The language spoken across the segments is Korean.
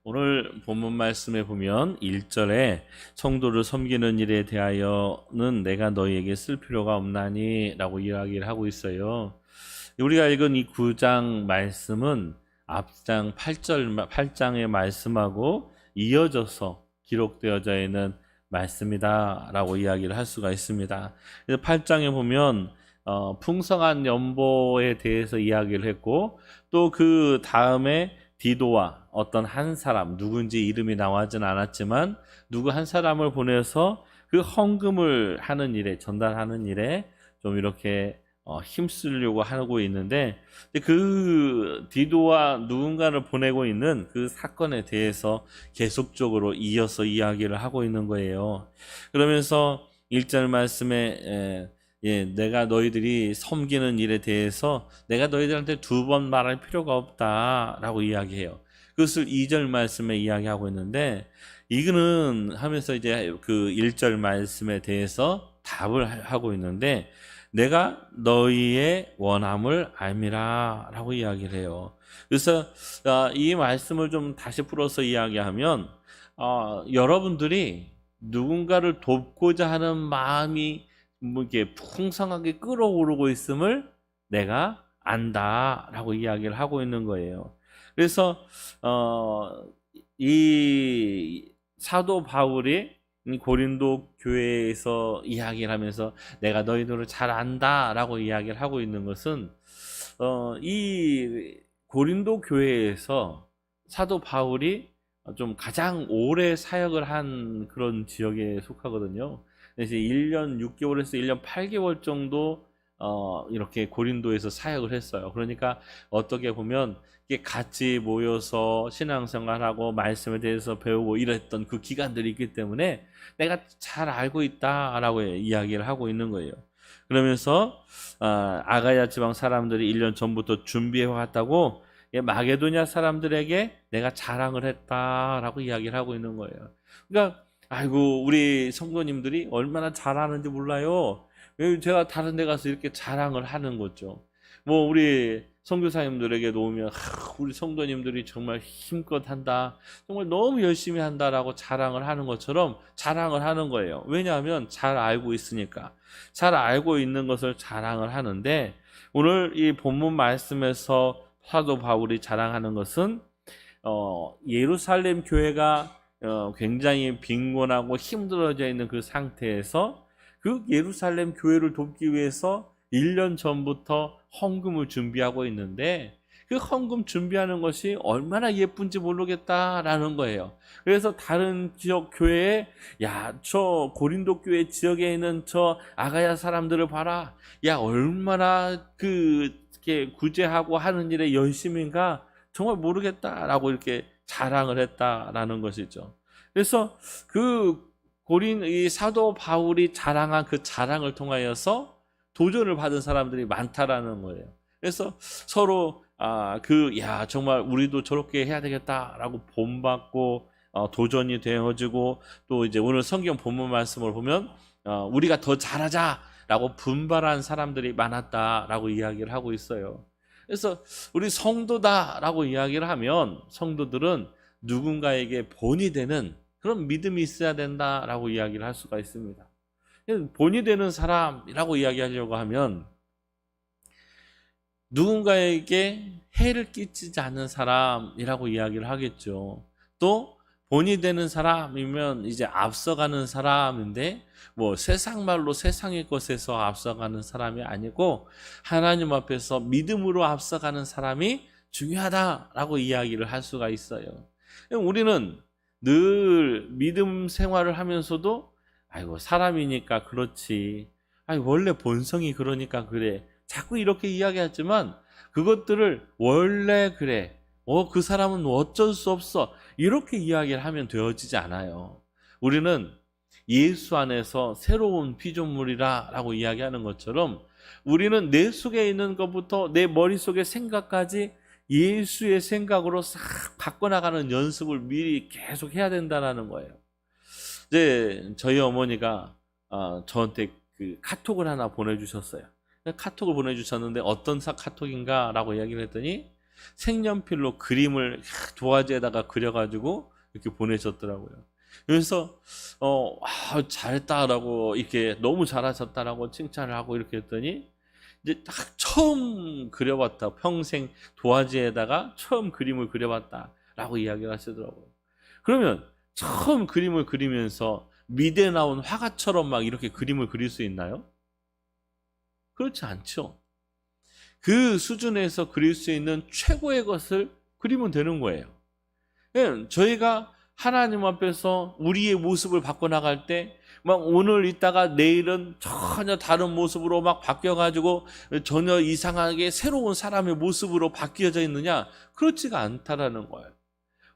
오늘 본문 말씀에 보면 1절에 성도를 섬기는 일에 대하여는 내가 너희에게 쓸 필요가 없나니 라고 이야기를 하고 있어요. 우리가 읽은 이 9장 말씀은 앞장 8장의 말씀하고 이어져서 기록되어져 있는 말씀이다 라고 이야기를 할 수가 있습니다. 8장에 보면 풍성한 연보에 대해서 이야기를 했고, 또 그 다음에 디도와 어떤 한 사람, 누군지 이름이 나오진 않았지만 누구 한 사람을 보내서 그 헌금을 하는 일에, 전달하는 일에 좀 이렇게 힘쓰려고 하고 있는데, 그 디도와 누군가를 보내고 있는 그 사건에 대해서 계속적으로 이어서 이야기를 하고 있는 거예요. 그러면서 1절 말씀에 내가 너희들이 섬기는 일에 대해서 내가 너희들한테 두 번 말할 필요가 없다라고 이야기해요. 그것을 2절 말씀에 이야기하고 있는데, 이거는 하면서 이제 그 1절 말씀에 대해서 답을 하고 있는데, 내가 너희의 원함을 알미라 라고 이야기를 해요. 그래서 이 말씀을 좀 다시 풀어서 이야기하면, 여러분들이 누군가를 돕고자 하는 마음이 뭐 이렇게 풍성하게 끌어오르고 있음을 내가 안다라고 이야기를 하고 있는 거예요. 그래서 이 사도 바울이 고린도 교회에서 이야기를 하면서 내가 너희들을 잘 안다라고 이야기를 하고 있는 것은 이 고린도 교회에서 사도 바울이 좀 가장 오래 사역을 한 그런 지역에 속하거든요. 그래서 1년 6개월에서 1년 8개월 정도 이렇게 고린도에서 사역을 했어요. 그러니까 어떻게 보면 같이 모여서 신앙생활하고 말씀에 대해서 배우고 이랬던 그 기간들이 있기 때문에 내가 잘 알고 있다라고 이야기를 하고 있는 거예요. 그러면서 아가야 지방 사람들이 1년 전부터 준비해 왔다고 마게도냐 사람들에게 내가 자랑을 했다라고 이야기를 하고 있는 거예요. 그러니까 아이고 우리 성도님들이 얼마나 잘하는지 몰라요. 제가 다른 데 가서 이렇게 자랑을 하는 거죠. 뭐 우리 선교사님들에게 놓으면 우리 성도님들이 정말 힘껏 한다, 정말 너무 열심히 한다라고 자랑을 하는 것처럼 자랑을 하는 거예요. 왜냐하면 잘 알고 있으니까. 잘 알고 있는 것을 자랑을 하는데, 오늘 이 본문 말씀에서 사도 바울이 자랑하는 것은 예루살렘 교회가 굉장히 빈곤하고 힘들어져 있는 그 상태에서 그 예루살렘 교회를 돕기 위해서 1년 전부터 헌금을 준비하고 있는데, 그 헌금 준비하는 것이 얼마나 예쁜지 모르겠다라는 거예요. 그래서 다른 지역 교회에 야, 저 고린도 교회 지역에 있는 저 아가야 사람들을 봐라. 야, 얼마나 그렇게 구제하고 하는 일에 열심인가 정말 모르겠다라고 이렇게 자랑을 했다라는 것이죠. 그래서 이 사도 바울이 자랑한 그 자랑을 통하여서 도전을 받은 사람들이 많다라는 거예요. 그래서 서로 야 정말 우리도 저렇게 해야 되겠다라고 본받고 도전이 되어지고, 또 이제 오늘 성경 본문 말씀을 보면 우리가 더 잘하자라고 분발한 사람들이 많았다라고 이야기를 하고 있어요. 그래서 우리 성도다라고 이야기를 하면 성도들은 누군가에게 본이 되는 그런 믿음이 있어야 된다라고 이야기를 할 수가 있습니다. 본이 되는 사람이라고 이야기하려고 하면 누군가에게 해를 끼치지 않는 사람이라고 이야기를 하겠죠. 또 본이 되는 사람이면 이제 앞서가는 사람인데, 뭐 세상 말로 세상의 것에서 앞서가는 사람이 아니고 하나님 앞에서 믿음으로 앞서가는 사람이 중요하다라고 이야기를 할 수가 있어요. 우리는 늘 믿음 생활을 하면서도 아이고 사람이니까 그렇지, 아이 원래 본성이 그러니까 그래, 자꾸 이렇게 이야기하지만 그것들을 원래 그래, 그 사람은 어쩔 수 없어, 이렇게 이야기를 하면 되어지지 않아요. 우리는 예수 안에서 새로운 피조물이라 라고 이야기하는 것처럼 우리는 내 속에 있는 것부터 내 머릿속의 생각까지 예수의 생각으로 싹 바꿔나가는 연습을 미리 계속 해야 된다는 거예요. 이제 저희 어머니가 저한테 그 카톡을 하나 보내주셨어요. 카톡을 보내주셨는데 어떤 카톡인가 라고 이야기를 했더니 색연필로 그림을 도화지에다가 그려가지고 이렇게 보내셨더라고요. 그래서 잘했다라고 이렇게 너무 잘하셨다라고 칭찬을 하고 이렇게 했더니 이제 딱 처음 그려봤다. 평생 도화지에다가 처음 그림을 그려봤다라고 이야기를 하시더라고요. 그러면 처음 그림을 그리면서 미대에 나온 화가처럼 막 이렇게 그림을 그릴 수 있나요? 그렇지 않죠. 그 수준에서 그릴 수 있는 최고의 것을 그리면 되는 거예요. 저희가 하나님 앞에서 우리의 모습을 바꿔나갈 때, 막 오늘 있다가 내일은 전혀 다른 모습으로 막 바뀌어가지고 전혀 이상하게 새로운 사람의 모습으로 바뀌어져 있느냐? 그렇지가 않다라는 거예요.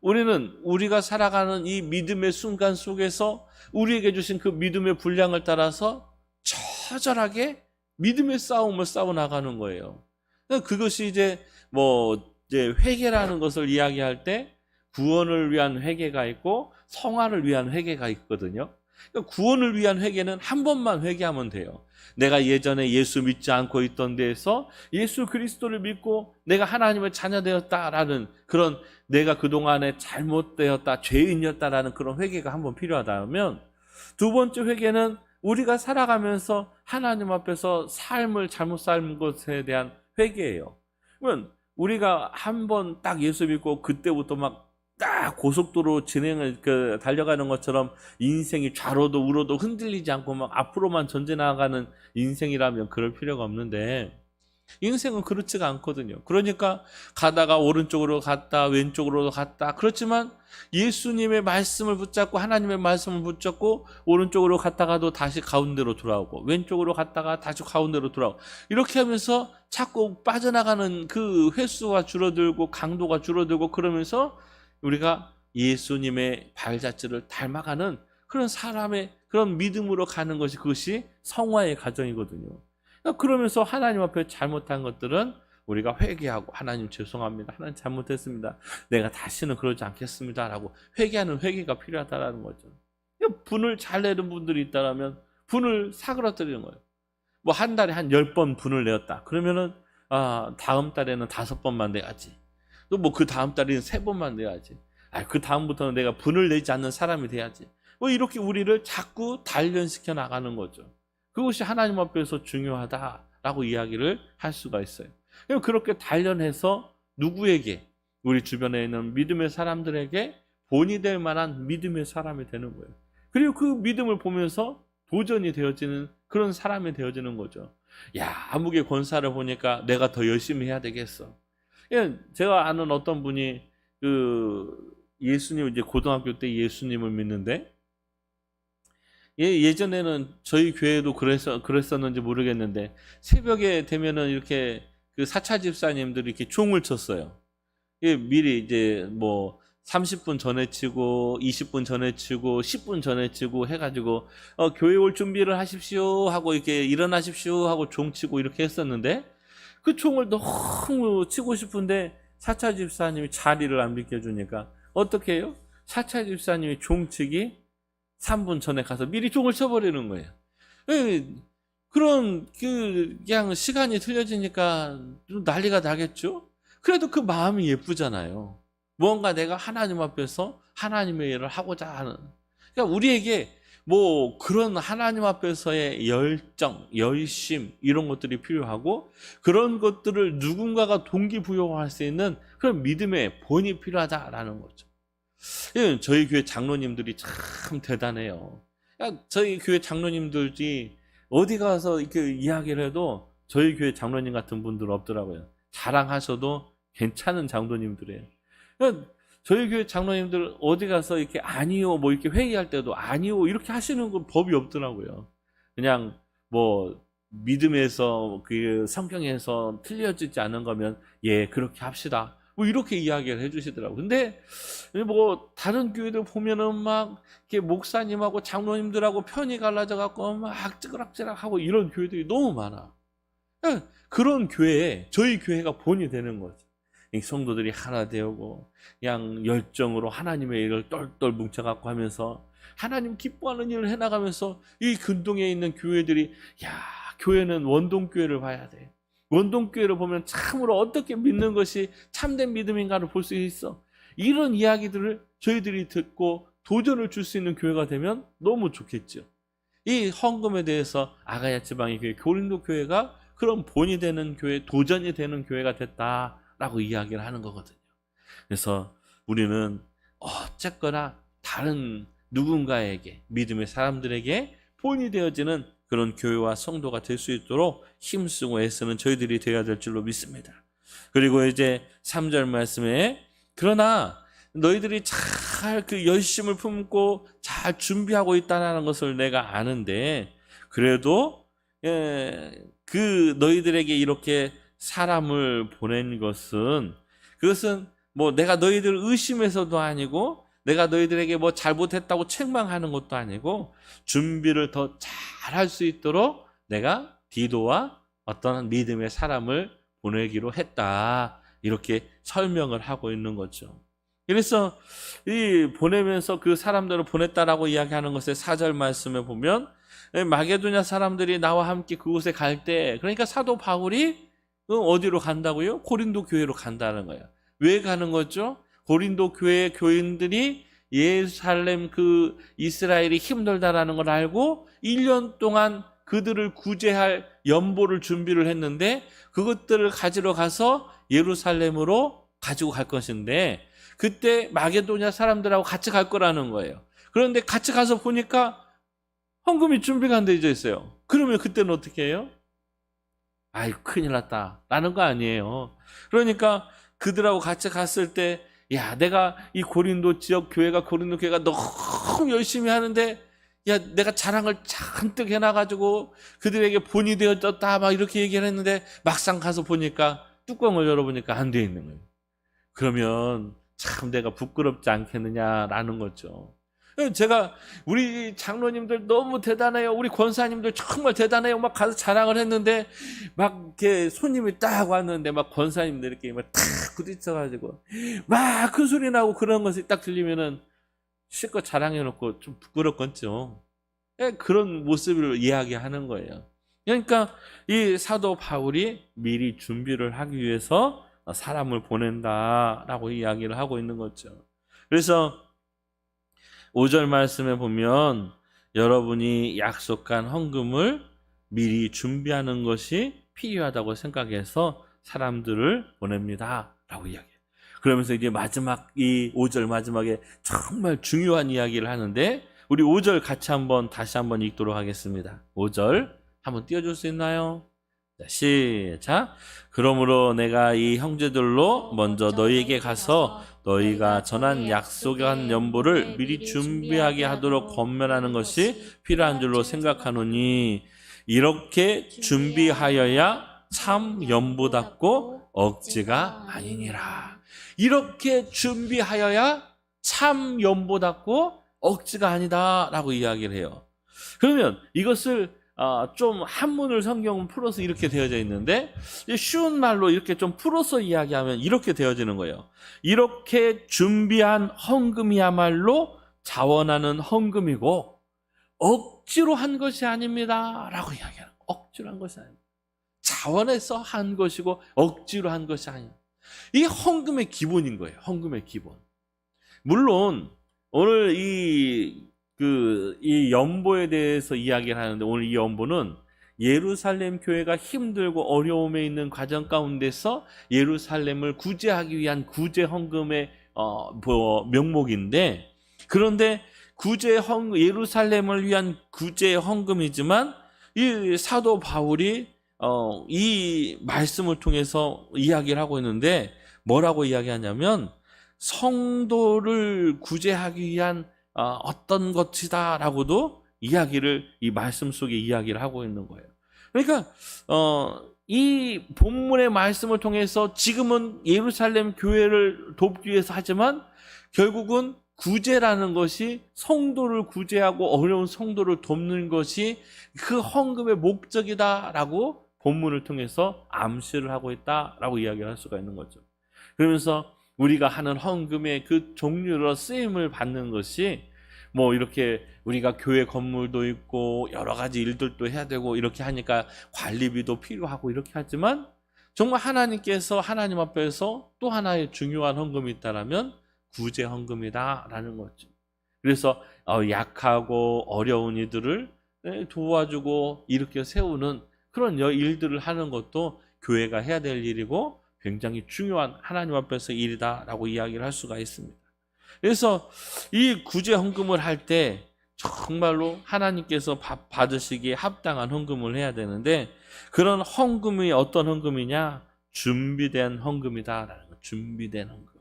우리는 우리가 살아가는 이 믿음의 순간 속에서 우리에게 주신 그 믿음의 분량을 따라서 처절하게 믿음의 싸움을 싸워 나가는 거예요. 그것이 이제 회개라는 것을 이야기할 때 구원을 위한 회개가 있고 성화를 위한 회개가 있거든요. 그러니까 구원을 위한 회개는 한 번만 회개하면 돼요. 내가 예전에 예수 믿지 않고 있던 데에서 예수 그리스도를 믿고 내가 하나님의 자녀 되었다라는 그런, 내가 그동안에 잘못되었다, 죄인이었다라는 그런 회개가 한 번 필요하다면, 두 번째 회개는 우리가 살아가면서 하나님 앞에서 삶을 잘못 삶은 것에 대한 회개예요. 그러면 우리가 한 번 딱 예수 믿고 그때부터 막 딱 고속도로 달려가는 것처럼 인생이 좌로도 우로도 흔들리지 않고 막 앞으로만 전진하가는 인생이라면 그럴 필요가 없는데, 인생은 그렇지가 않거든요. 그러니까 가다가 오른쪽으로 갔다 왼쪽으로 갔다, 그렇지만 예수님의 말씀을 붙잡고 하나님의 말씀을 붙잡고 오른쪽으로 갔다가도 다시 가운데로 돌아오고 왼쪽으로 갔다가 다시 가운데로 돌아오고, 이렇게 하면서 자꾸 빠져나가는 그 횟수가 줄어들고 강도가 줄어들고, 그러면서 우리가 예수님의 발자취를 닮아가는 그런 사람의 그런 믿음으로 가는 것이, 그것이 성화의 과정이거든요. 그러면서 하나님 앞에 잘못한 것들은 우리가 회개하고, 하나님 죄송합니다, 하나님 잘못했습니다, 내가 다시는 그러지 않겠습니다 라고 회개하는 회개가 필요하다는 거죠. 분을 잘 내는 분들이 있다면 분을 사그라뜨리는 거예요. 한 달에 한 10번 분을 내었다 그러면은 다음 달에는 5번만 내야지, 또 그 다음 달에는 3번만 내야지, 그 다음부터는 내가 분을 내지 않는 사람이 돼야지, 이렇게 우리를 자꾸 단련시켜 나가는 거죠. 그것이 하나님 앞에서 중요하다라고 이야기를 할 수가 있어요. 그렇게 단련해서 누구에게, 우리 주변에 있는 믿음의 사람들에게 본이 될 만한 믿음의 사람이 되는 거예요. 그리고 그 믿음을 보면서 도전이 되어지는 그런 사람이 되어지는 거죠. 암흑의 권사를 보니까 내가 더 열심히 해야 되겠어. 제가 아는 어떤 분이 예수님, 이제 고등학교 때 예수님을 믿는데, 예전에는 저희 교회도 그랬었는지 모르겠는데, 새벽에 되면은 이렇게 그 사찰 집사님들이 이렇게 종을 쳤어요. 미리 이제 30분 전에 치고 20분 전에 치고 10분 전에 치고 해가지고 교회 올 준비를 하십시오 하고 이렇게 일어나십시오 하고 종 치고 이렇게 했었는데, 그 총을 너무 치고 싶은데 사찰 집사님이 자리를 안 비켜주니까 어떻게 해요? 사찰 집사님이 종치기 3분 전에 가서 미리 종을 쳐버리는 거예요. 그런 그냥 시간이 틀려지니까 좀 난리가 나겠죠? 그래도 그 마음이 예쁘잖아요. 뭔가 내가 하나님 앞에서 하나님의 일을 하고자 하는, 그러니까 우리에게 그런 하나님 앞에서의 열정, 열심, 이런 것들이 필요하고, 그런 것들을 누군가가 동기부여할 수 있는 그런 믿음의 본이 필요하다라는 거죠. 저희 교회 장로님들이 참 대단해요. 저희 교회 장로님들이 어디 가서 이렇게 이야기를 해도 저희 교회 장로님 같은 분들 없더라고요. 자랑하셔도 괜찮은 장로님들이에요. 저희 교회 장로님들 어디 가서 이렇게 아니요, 이렇게 회의할 때도 아니요, 이렇게 하시는 건 법이 없더라고요. 그냥 믿음에서 그 성경에서 틀려지지 않은 거면 그렇게 합시다, 이렇게 이야기를 해주시더라고요. 근데 다른 교회들 보면은 막 이렇게 목사님하고 장로님들하고 편이 갈라져 갖고 막 찌그락찌그락하고 이런 교회들이 너무 많아. 그런 교회에 저희 교회가 본이 되는 거죠. 성도들이 하나 되고 그냥 열정으로 하나님의 일을 똘똘 뭉쳐갖고 하면서 하나님 기뻐하는 일을 해나가면서 이 근동에 있는 교회들이, 교회는 원동교회를 봐야 돼, 원동교회를 보면 참으로 어떻게 믿는 것이 참된 믿음인가를 볼 수 있어. 이런 이야기들을 저희들이 듣고 도전을 줄 수 있는 교회가 되면 너무 좋겠죠. 이 헌금에 대해서 아가야 지방의 교회, 고린도 교회가 그런 본이 되는 교회, 도전이 되는 교회가 됐다라고 이야기를 하는 거거든요. 그래서 우리는 어쨌거나 다른 누군가에게, 믿음의 사람들에게 본이 되어지는 그런 교회와 성도가 될 수 있도록 힘쓰고 애쓰는 저희들이 되어야 될 줄로 믿습니다. 그리고 이제 3절 말씀에 그러나 너희들이 잘 그 열심을 품고 잘 준비하고 있다는 것을 내가 아는데 그래도 그 너희들에게 이렇게 사람을 보낸 것은 그것은 뭐 내가 너희들 의심해서도 아니고 내가 너희들에게 뭐 잘못했다고 책망하는 것도 아니고 준비를 더 잘할 수 있도록 내가 디도와 어떤 믿음의 사람을 보내기로 했다. 이렇게 설명을 하고 있는 거죠. 그래서 이 보내면서 그 사람들을 보냈다라고 이야기하는 것의 4절 말씀에 보면 마게도냐 사람들이 나와 함께 그곳에 갈 때 그러니까 사도 바울이 어디로 간다고요? 고린도 교회로 간다는 거예요. 왜 가는 거죠? 고린도 교회 교인들이 예루살렘 그 이스라엘이 힘들다라는 걸 알고 1년 동안 그들을 구제할 연보를 준비를 했는데 그것들을 가지러 가서 예루살렘으로 가지고 갈 것인데 그때 마게도냐 사람들하고 같이 갈 거라는 거예요. 그런데 같이 가서 보니까 헌금이 준비가 안 되어 있어요. 그러면 그때는 어떻게 해요? 아이 큰일 났다 라는 거 아니에요. 그러니까 그들하고 같이 갔을 때 야 내가 이 고린도 지역 교회가 고린도 교회가 너무 열심히 하는데 야 내가 자랑을 잔뜩 해놔가지고 그들에게 본이 되어졌다 막 이렇게 얘기를 했는데 막상 가서 보니까 뚜껑을 열어보니까 안 돼 있는 거예요. 그러면 참 내가 부끄럽지 않겠느냐라는 거죠. 제가 우리 장로님들 너무 대단해요. 우리 권사님들 정말 대단해요. 막 가서 자랑을 했는데 막 이렇게 손님이 딱 왔는데 막 권사님들 이렇게 막 탁 부딪혀가지고 막 큰 소리 나고 그런 것이 딱 들리면은 실컷 자랑해놓고 좀 부끄럽겠죠. 그런 모습을 이야기하는 거예요. 그러니까 이 사도 바울이 미리 준비를 하기 위해서 사람을 보낸다라고 이야기를 하고 있는 거죠. 그래서 5절 말씀에 보면 여러분이 약속한 헌금을 미리 준비하는 것이 필요하다고 생각해서 사람들을 보냅니다 라고 이야기해요. 그러면서 이제 마지막 이 5절 마지막에 정말 중요한 이야기를 하는데 우리 5절 같이 다시 한번 읽도록 하겠습니다. 5절 한번 띄워줄 수 있나요? 자, 시작. 그러므로 내가 이 형제들로 먼저 너희에게 가서 너희가 전한 약속한 연보를 미리 준비하게 하도록 권면하는 것이 필요한 줄로 생각하노니 이렇게 준비하여야 참 연보답고 억지가 아니니라. 이렇게 준비하여야 참 연보답고 억지가 아니다 라고 이야기를 해요. 그러면 이것을 좀 한문을 성경은 풀어서 이렇게 되어져 있는데 쉬운 말로 이렇게 좀 풀어서 이야기하면 이렇게 되어지는 거예요. 이렇게 준비한 헌금이야말로 자원하는 헌금이고 억지로 한 것이 아닙니다 라고 이야기하는 거예요. 억지로 한 것이 아닙니다. 자원해서 한 것이고 억지로 한 것이 아닙니다. 이 헌금의 기본인 거예요. 헌금의 기본. 물론 오늘 이 연보에 대해서 이야기를 하는데 오늘 이 연보는 예루살렘 교회가 힘들고 어려움에 있는 과정 가운데서 예루살렘을 구제하기 위한 구제 헌금의 명목인데 그런데 예루살렘을 위한 구제 헌금이지만 이 사도 바울이 이 말씀을 통해서 이야기를 하고 있는데 뭐라고 이야기하냐면 성도를 구제하기 위한 어떤 것이다라고도 이야기를 이 말씀 속에 이야기를 하고 있는 거예요. 그러니까 이 본문의 말씀을 통해서 지금은 예루살렘 교회를 돕기 위해서 하지만 결국은 구제라는 것이 성도를 구제하고 어려운 성도를 돕는 것이 그 헌금의 목적이다라고 본문을 통해서 암시를 하고 있다라고 이야기를 할 수가 있는 거죠. 그러면서 우리가 하는 헌금의 그 종류로 쓰임을 받는 것이 뭐 이렇게 우리가 교회 건물도 있고 여러 가지 일들도 해야 되고 이렇게 하니까 관리비도 필요하고 이렇게 하지만 정말 하나님께서 하나님 앞에서 또 하나의 중요한 헌금이 있다라면 구제 헌금이다라는 거죠. 그래서 약하고 어려운 이들을 도와주고 일으켜 세우는 그런 일들을 하는 것도 교회가 해야 될 일이고 굉장히 중요한 하나님 앞에서 일이다라고 이야기를 할 수가 있습니다. 그래서 이 구제 헌금을 할 때 정말로 하나님께서 받으시기에 합당한 헌금을 해야 되는데, 그런 헌금이 어떤 헌금이냐? 준비된 헌금이다라는 거. 준비된 헌금.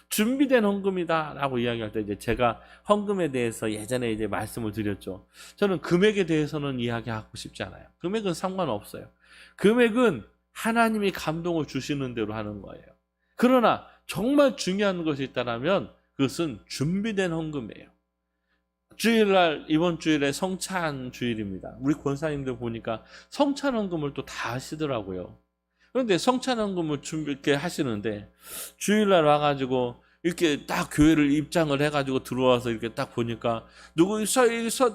준비된 헌금이다라고 이야기할 때 이제 제가 헌금에 대해서 예전에 이제 말씀을 드렸죠. 저는 금액에 대해서는 이야기하고 싶지 않아요. 금액은 상관없어요. 금액은 하나님이 감동을 주시는 대로 하는 거예요. 그러나 정말 중요한 것이 있다면 그것은 준비된 헌금이에요. 주일날, 이번 주일에 성찬 주일입니다. 우리 권사님들 보니까 성찬 헌금을 또 다 하시더라고요. 그런데 성찬 헌금을 이렇게 하시는데, 주일날 와가지고 이렇게 딱 교회를 입장을 해가지고 들어와서 이렇게 딱 보니까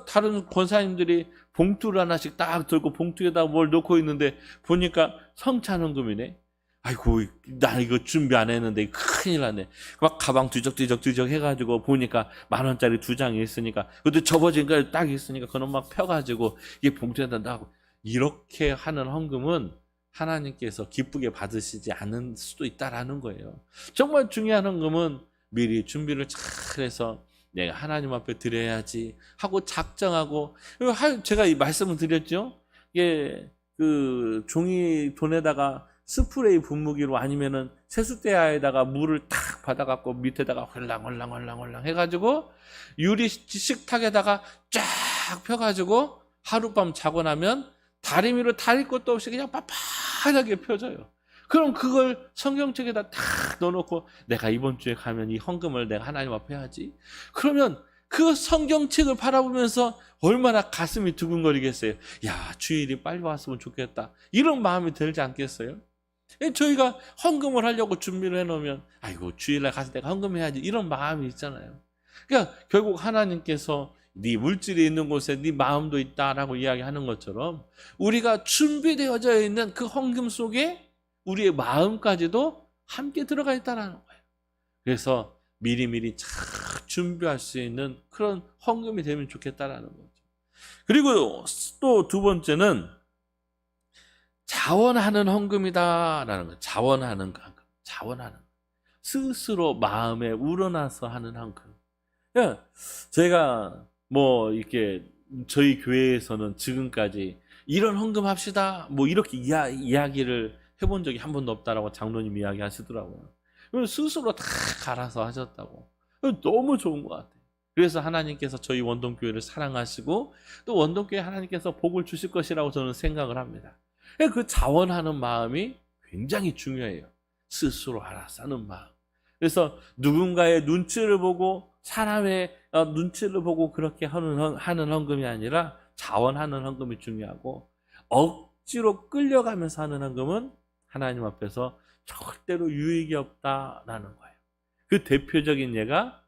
다른 권사님들이 봉투를 하나씩 딱 들고 봉투에다 뭘 넣고 있는데 보니까 성찬 헌금이네. 아이고, 나 이거 준비 안 했는데 큰일 났네. 막 가방 뒤적뒤적 해가지고 보니까 10,000원짜리 2장이 있으니까, 그것도 접어진 거 딱 있으니까 그놈 막 펴가지고 이게 봉투에다 넣고, 이렇게 하는 헌금은 하나님께서 기쁘게 받으시지 않을 수도 있다라는 거예요. 정말 중요한 헌금은 미리 준비를 잘 해서 내가 하나님 앞에 드려야지 하고 작정하고, 제가 이 말씀을 드렸죠. 이게 그 종이 돈에다가 스프레이 분무기로 아니면은 세숫대야에다가 물을 탁 받아갖고 밑에다가 헐랑헐랑 해가지고 유리 식탁에다가 쫙 펴가지고 하룻밤 자고 나면 다리미로 다릴 것도 없이 그냥 빳빳하게 펴져요. 그럼 그걸 성경책에다 탁 넣어놓고 내가 이번 주에 가면 이 헌금을 내가 하나님 앞에 해야지. 그러면 그 성경책을 바라보면서 얼마나 가슴이 두근거리겠어요. 야, 주일이 빨리 왔으면 좋겠다. 이런 마음이 들지 않겠어요? 저희가 헌금을 하려고 준비를 해놓으면 아이고, 주일날 가서 내가 헌금해야지, 이런 마음이 있잖아요. 그러니까 결국 하나님께서 네 물질이 있는 곳에 네 마음도 있다라고 이야기하는 것처럼 우리가 준비되어져 있는 그 헌금 속에 우리의 마음까지도 함께 들어가 있다는 거예요. 그래서 미리미리 잘 준비할 수 있는 그런 헌금이 되면 좋겠다라는 거죠. 그리고 또 두 번째는 자원하는 헌금이다라는 거예요. 자원하는 헌금. 자원하는. 스스로 마음에 우러나서 하는 헌금. 그러니까 제가 이렇게 저희 교회에서는 지금까지 이런 헌금 합시다 이렇게 이야기를 해본 적이 한 번도 없다라고 장로님 이야기 하시더라고요. 스스로 다 갈아서 하셨다고. 너무 좋은 것 같아요. 그래서 하나님께서 저희 원동교회를 사랑하시고 또 원동교회 하나님께서 복을 주실 것이라고 저는 생각을 합니다. 그 자원하는 마음이 굉장히 중요해요. 스스로 알아서 하는 마음. 그래서 누군가의 눈치를 보고 사람의 눈치를 보고 그렇게 하는 헌금이 아니라 자원하는 헌금이 중요하고, 억지로 끌려가면서 하는 헌금은 하나님 앞에서 절대로 유익이 없다라는 거예요. 그 대표적인 예가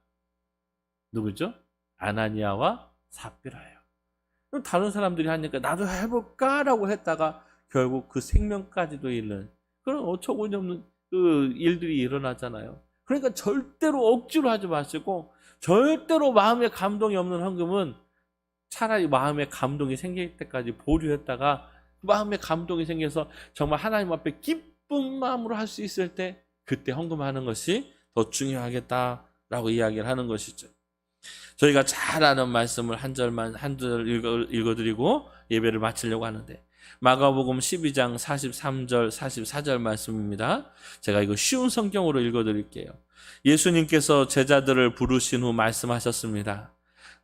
누구죠? 아나니아와 삽비라예요. 다른 사람들이 하니까 나도 해볼까라고 했다가 결국 그 생명까지도 잃는 그런 어처구니 없는 그 일들이 일어나잖아요. 그러니까 절대로 억지로 하지 마시고, 절대로 마음에 감동이 없는 헌금은 차라리 마음에 감동이 생길 때까지 보류했다가 마음에 감동이 생겨서 정말 하나님 앞에 기쁜 마음으로 할 수 있을 때 그때 헌금하는 것이 더 중요하겠다라고 이야기를 하는 것이죠. 저희가 잘 아는 말씀을 한 절 읽어드리고 예배를 마치려고 하는데, 마가복음 12장 43절 44절 말씀입니다. 제가 이거 쉬운 성경으로 읽어드릴게요. 예수님께서 제자들을 부르신 후 말씀하셨습니다.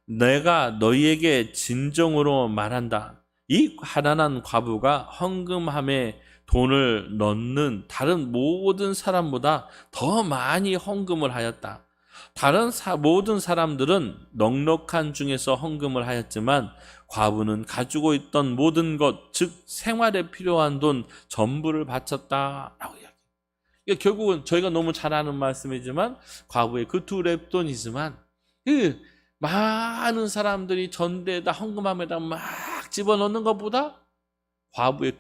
내가 너희에게 진정으로 말한다. 이 가난한 과부가 헌금함에 돈을 넣는 다른 모든 사람보다 더 많이 헌금을 하였다. 다른 모든 사람들은 넉넉한 중에서 헌금을 하였지만 과부는 가지고 있던 모든 것, 즉 생활에 필요한 돈 전부를 바쳤다라고 이야기해요. 그러니까 결국은 저희가 너무 잘 아는 말씀이지만 과부의 그 2렙돈이지만 그 많은 사람들이 전대에다 헌금함에다 막 집어넣는 것보다 과부의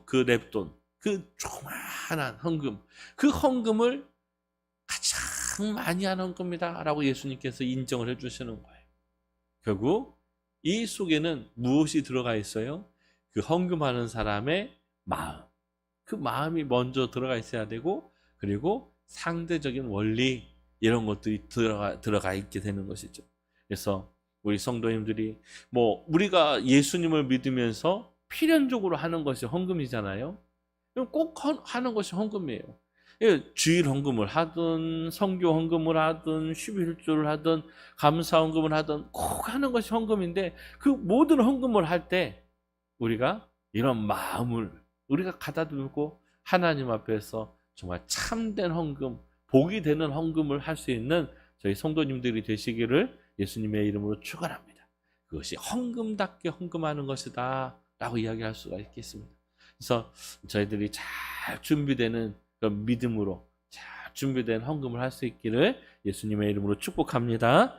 그 렙돈, 그 조그마한 헌금, 그 헌금을 가장 많이 하는 헌금이다라고 예수님께서 인정을 해주시는 거예요. 결국 이 속에는 무엇이 들어가 있어요? 그 헌금하는 사람의 마음, 그 마음이 먼저 들어가 있어야 되고, 그리고 상대적인 원리, 이런 것들이 들어가 있게 되는 것이죠. 그래서 우리 성도님들이 우리가 예수님을 믿으면서 필연적으로 하는 것이 헌금이잖아요. 그럼 꼭 하는 것이 헌금이에요. 주일 헌금을 하든 성교 헌금을 하든 11조를 하든 감사 헌금을 하든 꼭 하는 것이 헌금인데, 그 모든 헌금을 할 때 우리가 이런 마음을 우리가 가다 들고 하나님 앞에서 정말 참된 헌금, 복이 되는 헌금을 할 수 있는 저희 성도님들이 되시기를 예수님의 이름으로 축원합니다. 그것이 헌금답게 헌금하는 것이다 라고 이야기할 수가 있겠습니다. 그래서 저희들이 잘 준비되는 그런 믿음으로 잘 준비된 헌금을 할 수 있기를 예수님의 이름으로 축복합니다.